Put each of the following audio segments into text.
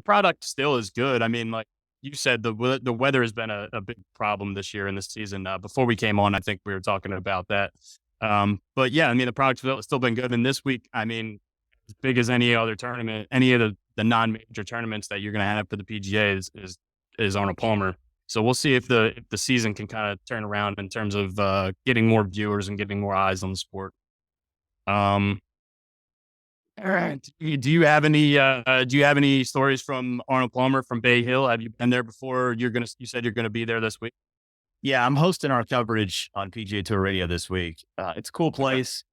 product still is good. I mean, like you said, the weather has been a big problem this year in this season. Before we came on, I think we were talking about that. But yeah, I mean, the product's still been good. And this week, I mean, as big as any other tournament, any of the non-major tournaments that you're going to have for the PGA is Arnold Palmer. So we'll see if the season can kind of turn around in terms of getting more viewers and getting more eyes on the sport. Um, all right. Do you have any stories from Arnold Palmer from Bay Hill? Have you been there before? You said you're gonna be there this week. Yeah, I'm hosting our coverage on PGA Tour Radio this week. It's a cool Okay. place.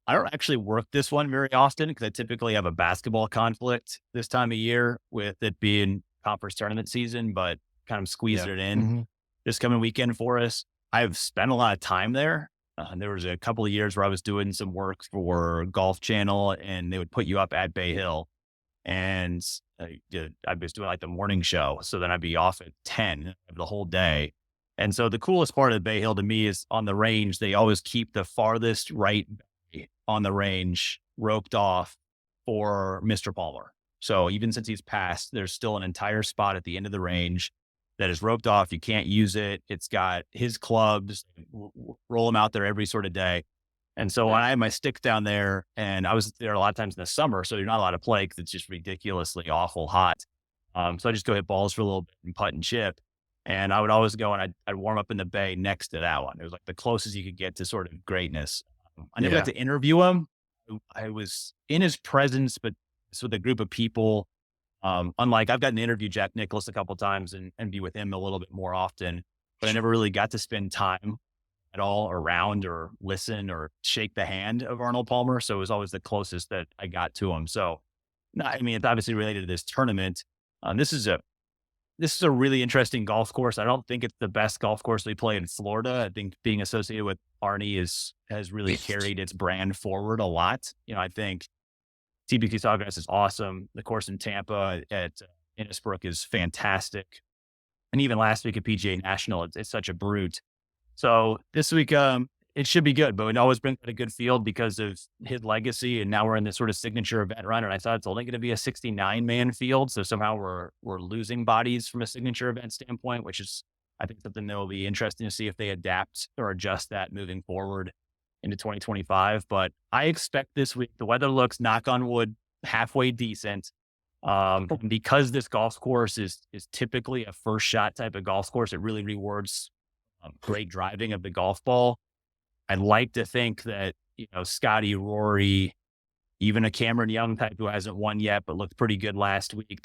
I don't actually work this one very often because I typically have a basketball conflict this time of year with it being conference tournament season, but kind of squeezed Yeah. it in Hmm. this coming weekend for us. I've spent a lot of time there. There was a couple of years where I was doing some work for Golf Channel and they would put you up at Bay Hill. And I was doing like the morning show. So then I'd be off at 10 the whole day. And so the coolest part of Bay Hill to me is on the range, they always keep the farthest right bay on the range roped off for Mr. Palmer. So even since he's passed, there's still an entire spot at the end of the range that is roped off. You can't use it. It's got his clubs, roll them out there every sort of day. And so when I had my sticks down there, and I was there a lot of times in the summer, so you're not allowed to play because it's just ridiculously awful hot. So I just go hit balls for a little bit and putt and chip. And I would always go and I'd warm up in the bay next to that one. It was like the closest you could get to sort of greatness. I never got Yeah. to interview him. I was in his presence, but it's with a group of people. Unlike I've gotten to interview Jack Nicklaus a couple times and be with him a little bit more often, but I never really got to spend time at all around or listen or shake the hand of Arnold Palmer. So it was always the closest that I got to him. So, no, I mean, it's obviously related to this tournament. This is a really interesting golf course. I don't think it's the best golf course we play in Florida. I think being associated with Arnie has really carried its brand forward a lot. I think TPC Sawgrass is awesome. The course in Tampa at Innisbrook is fantastic. And even last week at PGA National, it's such a brute. So this week, it should be good, but it always brings out a good field because of his legacy. And now we're in this sort of signature event run. And I thought it's only going to be a 69-man field. So somehow we're losing bodies from a signature event standpoint, which is, I think, something that will be interesting to see if they adapt or adjust that moving forward into 2025. But I expect this week, the weather looks, knock on wood, halfway decent. Because this golf course is typically a first shot type of golf course, it really rewards great driving of the golf ball. I'd like to think that, Scotty, Rory, even a Cameron Young type who hasn't won yet, but looked pretty good last week,